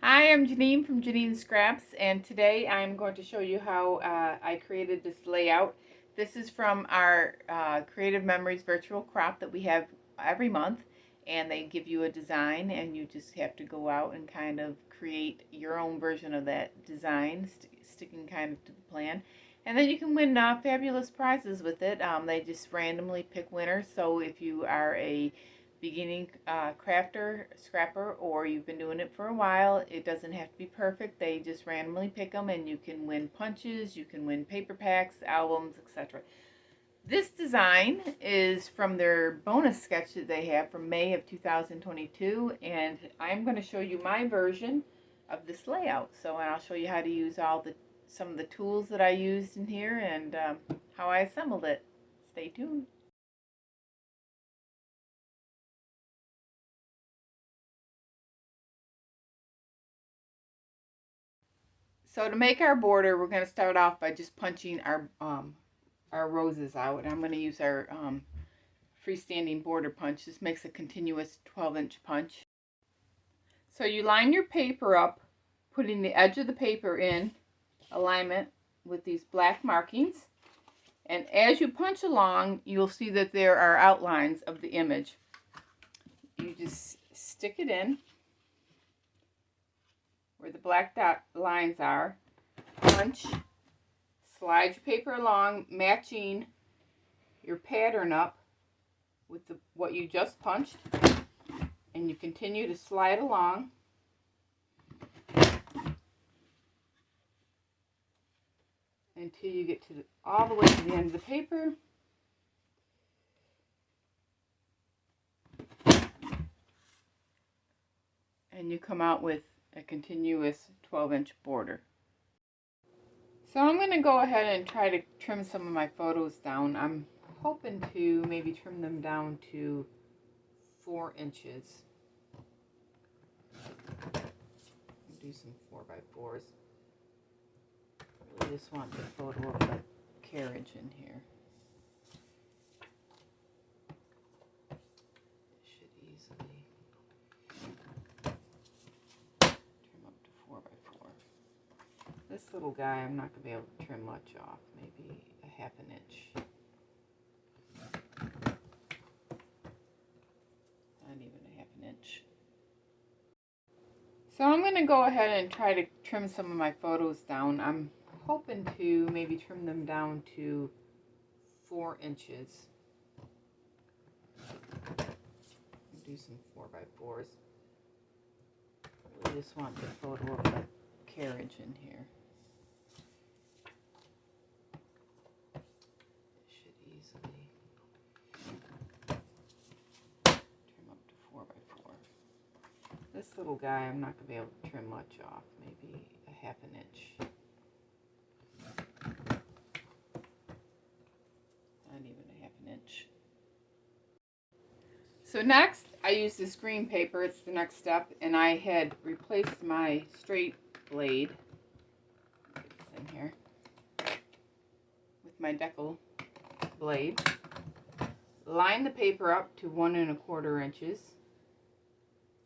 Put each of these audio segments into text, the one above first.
Hi, I'm Janine from Janine Scraps, and today I'm going to show you how I created this layout. This is from our Creative Memories virtual crop that we have every month, and they give you a design, and you just have to go out and kind of create your own version of that design, sticking kind of to the plan. And then you can win fabulous prizes with it. They just randomly pick winners, so if you are a beginning crafter, scrapper, or you've been doing it for a while, it doesn't have to be perfect. They just randomly pick them, and you can win punches, you can win paper packs, albums, etc. This design is from their bonus sketch that they have from May of 2022, and I'm going to show you my version of this layout. So I'll show you how to use some of the tools that I used in here and how I assembled it. Stay tuned. So to make our border, we're going to start off by just punching our roses out. I'm going to use our freestanding border punch. This makes a continuous 12-inch punch. So you line your paper up, putting the edge of the paper in alignment with these black markings. And as you punch along, you'll see that there are outlines of the image. You just stick it in where the black dot lines are, punch, slide your paper along, matching your pattern up with what you just punched, and you continue to slide along until you get to all the way to the end of the paper. And you come out with a continuous 12-inch border. So I'm going to go ahead and try to trim some of my photos down. I'm hoping to maybe trim them down to 4 inches. Do some 4x4s. I really just want the photo of the carriage in here. Should easily trim up to 4x4. This little guy I'm not going to be able to trim much off, maybe a half an inch. Not even a half an inch. So I'm going to go ahead and try to trim some of my photos down. I'm hoping to maybe trim them down to 4 inches. Do some 4x4s. I really just want the photo of the carriage in here. Should easily trim up to 4x4. This little guy I'm not going to be able to trim much off, maybe a half an inch. Not even a half an inch. So next, I use this green paper. It's the next step, and I had replaced my straight blade. Get this in here with my decal blade. Line the paper up to 1 1/4 inches.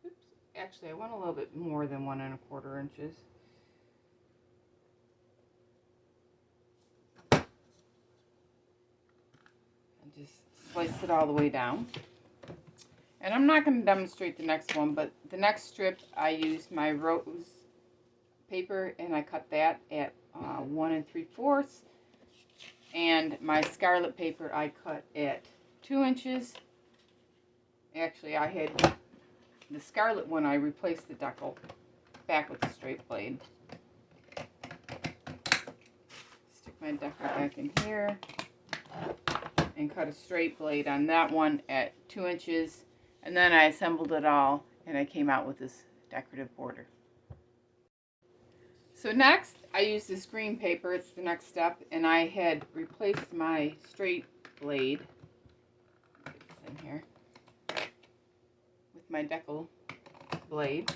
Oops, actually, I went a little bit more than 1 1/4 inches. And just slice it all the way down. And I'm not going to demonstrate the next one, but the next strip I used my rose paper and I cut that at 1 3/4, and my scarlet paper I cut at 2 inches. Actually, I had the scarlet one, I replaced the decal back with the straight blade. Stick my decal back in here and cut a straight blade on that one at 2 inches. And then I assembled it all, and I came out with this decorative border. So next, I use this green paper. It's the next step, and I had replaced my straight blade. Get this in here with my decal blade.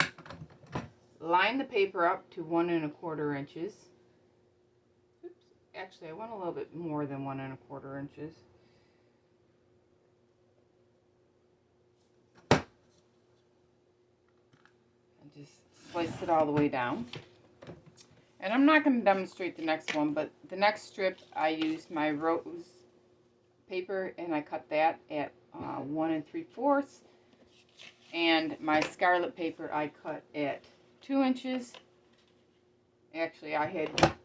Line the paper up to 1 1/4 inches. Oops, actually, I went a little bit more than 1 1/4 inches. Just sliced it all the way down. And I'm not going to demonstrate the next one, but the next strip I used my rose paper and I cut that at 1 3/4, and my scarlet paper I cut at 2 inches. Actually, I had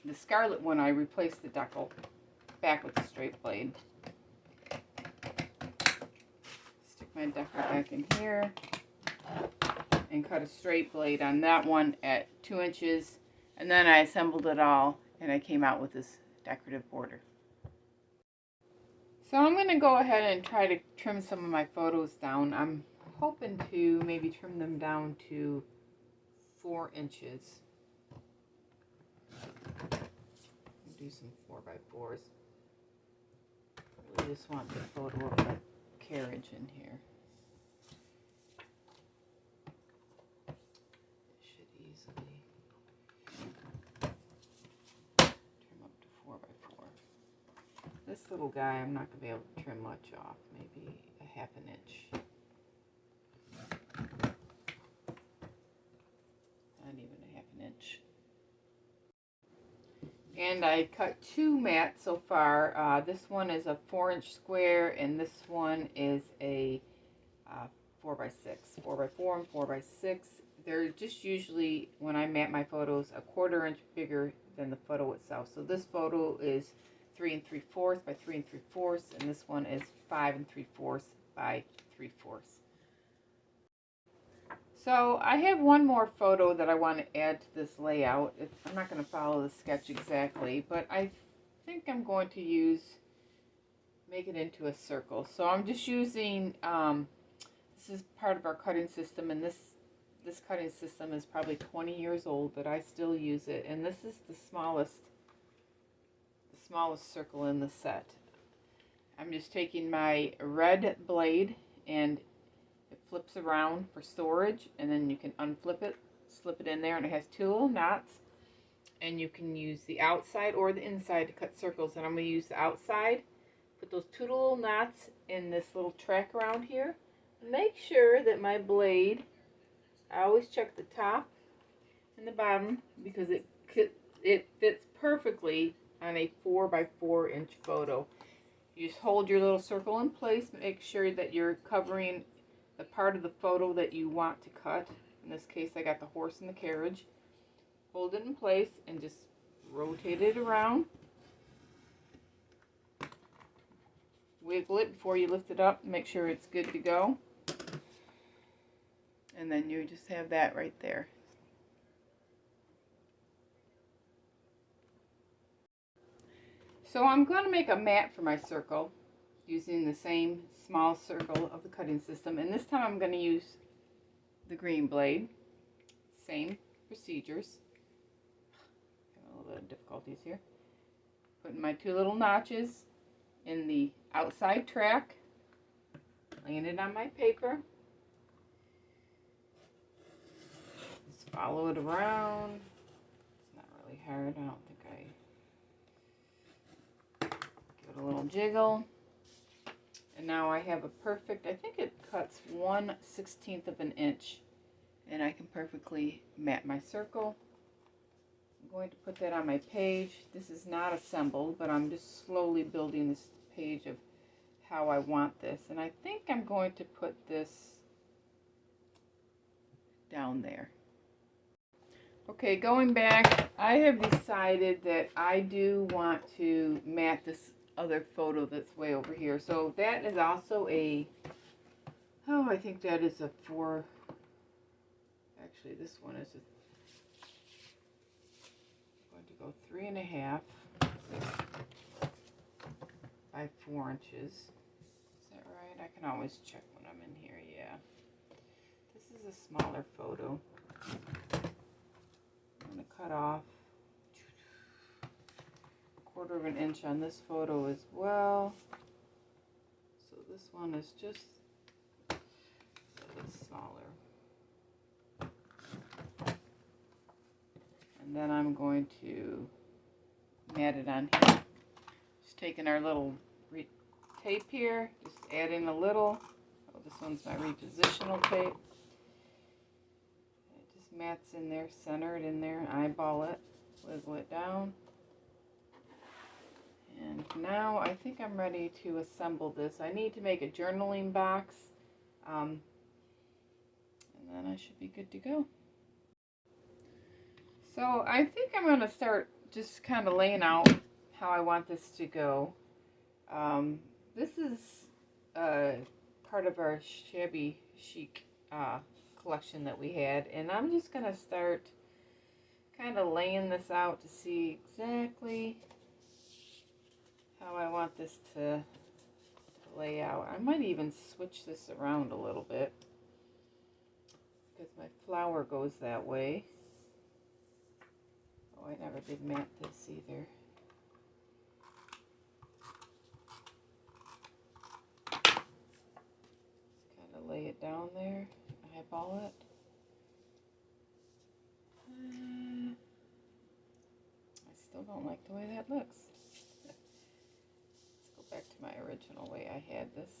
the scarlet one, I replaced the decal back with the straight blade. Stick my decal back in here and cut a straight blade on that one at 2 inches, and then I assembled it all and I came out with this decorative border. So I'm going to go ahead and try to trim some of my photos down. I'm hoping to maybe trim them down to 4 inches. Do some 4x4s. I really just want the photo of the carriage in here. Should easily trim up to 4x4. This little guy I'm not going to be able to trim much off, maybe a 1/2 inch. Not even a 1/2 inch. And I cut 2 mats so far. This one is a 4-inch square, and this one is a 4x6, 4x4 and 4x6. They're just usually, when I mat my photos, a 1/4 inch bigger than the photo itself. So this photo is 3 3/4 by 3 3/4, and this one is 5 3/4 by 3/4. So I have one more photo that I want to add to this layout. I'm not going to follow the sketch exactly, but I think I'm going to make it into a circle. So I'm just using, this is part of our cutting system, and this cutting system is probably 20 years old, but I still use it. And this is the smallest circle in the set. I'm just taking my red blade, and it flips around for storage, and then you can unflip it, slip it in there, and it has 2 little knots, and you can use the outside or the inside to cut circles. And I'm going to use the outside, put those 2 little knots in this little track around here. Make sure that my blade, I always check the top and the bottom, because it fits perfectly on a 4x4 inch photo. You just hold your little circle in place, make sure that you're covering the part of the photo that you want to cut. In this case, I got the horse and the carriage. Hold it in place and just rotate it around. Wiggle it before you lift it up, make sure it's good to go. And then you just have that right there. So I'm going to make a mat for my circle using the same small circle of the cutting system, and this time I'm going to use the green blade. Same procedures. Having a little bit of difficulties here. Putting my 2 little notches in the outside track, laying it on my paper. Just follow it around. It's not really hard. I don't think I give it a little jiggle. And now I have a perfect, I think it cuts 1/16 of an inch, and I can perfectly mat my circle. I'm going to put that on my page. This is not assembled, but I'm just slowly building this page of how I want this. And I think I'm going to put this down there. Okay, going back, I have decided that I do want to mat this other photo that's way over here. So that is also a, I think that is a 4, actually this one is going to go 3.5 by 4 inches. Is that right? I can always check when I'm in here. Yeah. This is a smaller photo. I'm going to cut off 1/4 inch on this photo as well. So this one is just a bit smaller. And then I'm going to mat it on here. Just taking our little tape here, just add in a little. Oh, this one's my repositional tape. Just mat's in there, center it in there, eyeball it, wiggle it down. And now I think I'm ready to assemble this. I need to make a journaling box, and then I should be good to go. So I think I'm going to start just kind of laying out how I want this to go. This is part of our shabby chic collection that we had, and I'm just going to start kind of laying this out to see exactly how I want this to lay out. I might even switch this around a little bit because my flower goes that way. Oh, I never did mat this either. Just kind of lay it down there, eyeball it. I still don't like the way that looks. Let's go back to my original way I had this.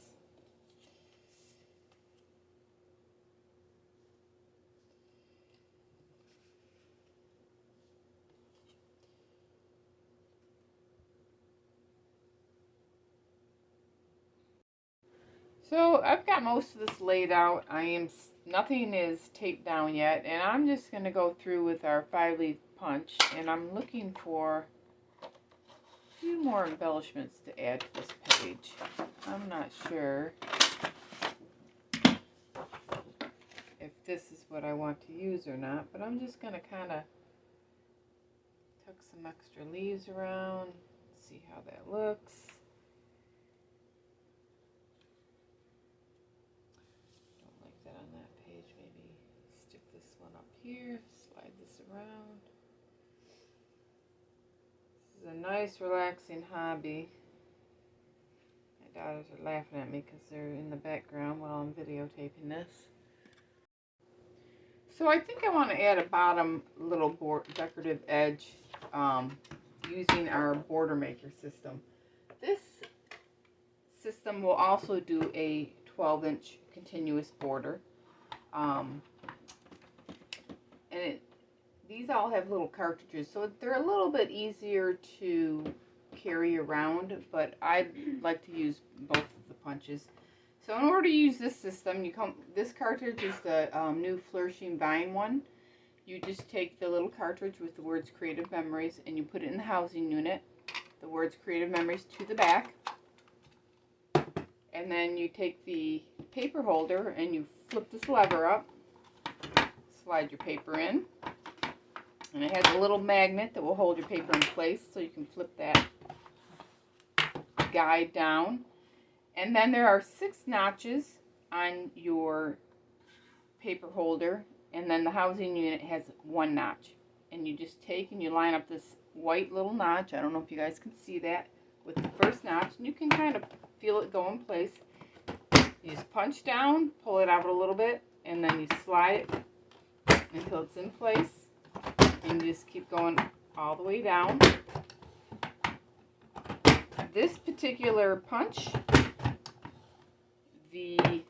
So I've got most of this laid out. Nothing is taped down yet, and I'm just going to go through with our 5-leaf punch, and I'm looking for a few more embellishments to add to this page. I'm not sure if this is what I want to use or not, but I'm just going to kind of tuck some extra leaves around, see how that looks. Here, slide this around. This is a nice relaxing hobby. My daughters are laughing at me because they're in the background while I'm videotaping this. So I think I want to add a bottom little decorative edge using our border maker system. This system will also do a 12-inch continuous border. And these all have little cartridges, so they're a little bit easier to carry around, but I like to use both of the punches. So in order to use this system, this cartridge is the new Flourishing Vine one. You just take the little cartridge with the words Creative Memories and you put it in the housing unit, the words Creative Memories to the back, and then you take the paper holder and you flip this lever up, slide your paper in, and it has a little magnet that will hold your paper in place, so you can flip that guide down. And then there are 6 notches on your paper holder, and then the housing unit has 1 notch. And you just take and you line up this white little notch, I don't know if you guys can see that, with the first notch, and you can kind of feel it go in place. You just punch down, pull it out a little bit, and then you slide it until it's in place, and you just keep going all the way down. This particular punch, the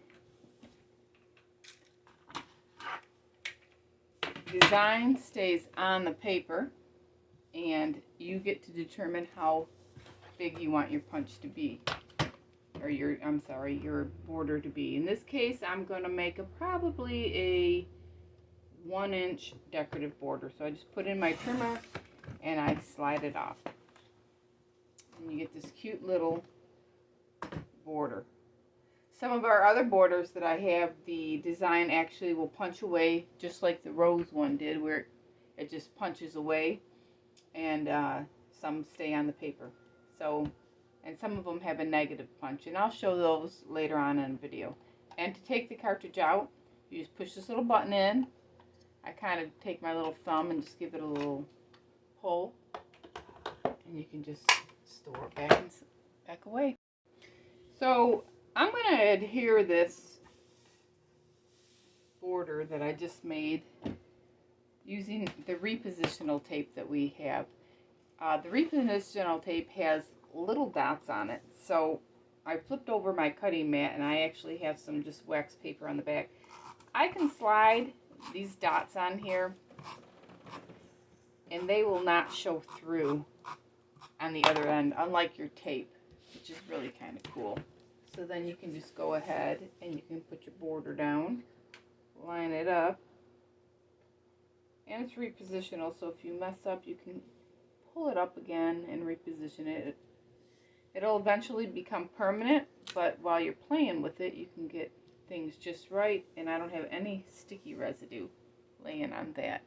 design stays on the paper, and you get to determine how big you want your punch to be, or your border to be. In this case, I'm going to make probably a 1-inch decorative border. So I just put in my trimmer and I slide it off. And you get this cute little border. Some of our other borders that I have, the design actually will punch away just like the rose one did, where it just punches away, and some stay on the paper. So, and some of them have a negative punch, and I'll show those later on in the video. And to take the cartridge out, you just push this little button in. I kind of take my little thumb and just give it a little pull, and you can just store it back away. So I'm going to adhere this border that I just made using the repositional tape that we have. The repositional tape has little dots on it, so I flipped over my cutting mat and I actually have some just wax paper on the back. I can slide these dots on here, and they will not show through on the other end, unlike your tape, which is really kind of cool. So then you can just go ahead and you can put your border down, line it up, and it's repositional, so if you mess up, you can pull it up again and reposition it. It'll eventually become permanent, but while you're playing with it, you can get things just right, and I don't have any sticky residue laying on that.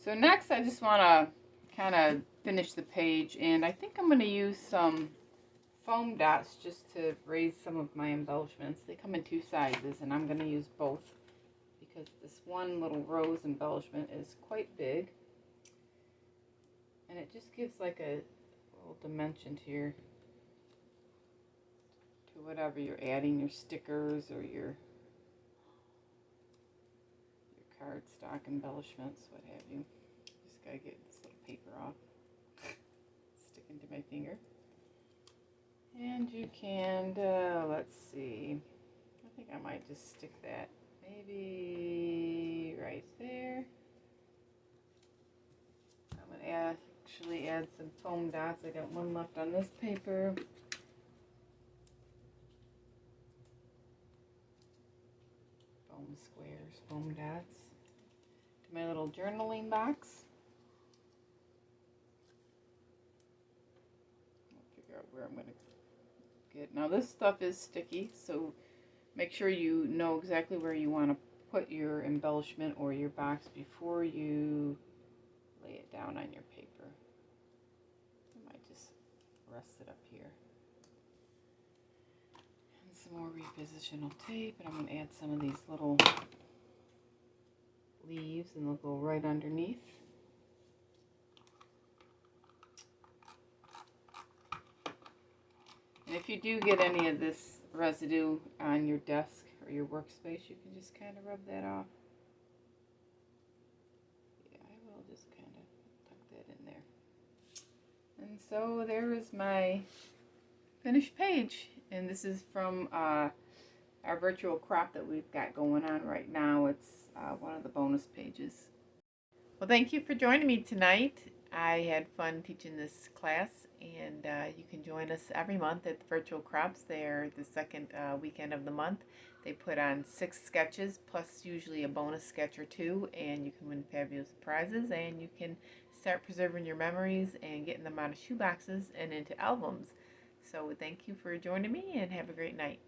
So next, I just want to kind of finish the page, and I think I'm going to use some foam dots just to raise some of my embellishments. They come in two sizes, and I'm going to use both because this one little rose embellishment is quite big, and it just gives like a little dimension to your, to whatever you're adding, your stickers or your cardstock embellishments, what have you. Just gotta get this little paper off. Sticking to my finger. And you can, let's see, I think I might just stick that maybe right there. I'm going to actually add some foam dots. I got one left on this paper. Foam squares, foam dots. To my little journaling box. I'll figure out where I'm going to get. Now this stuff is sticky, so make sure you know exactly where you want to put your embellishment or your box before you lay it down on your paper. I might just rest it up here. And some more repositional tape, and I'm going to add some of these little leaves, and they'll go right underneath. And if you do get any of this residue on your desk or your workspace, you can just kind of rub that off. Yeah, I will just kind of tuck that in there. And so there is my finished page. And this is from our virtual crop that we've got going on right now. It's one of the bonus pages. Well, thank you for joining me tonight. I had fun teaching this class, and you can join us every month at the virtual crops. They're the second weekend of the month. They put on 6 sketches plus usually a bonus sketch or 2, and you can win fabulous prizes, and you can start preserving your memories and getting them out of shoeboxes and into albums. So thank you for joining me, and have a great night.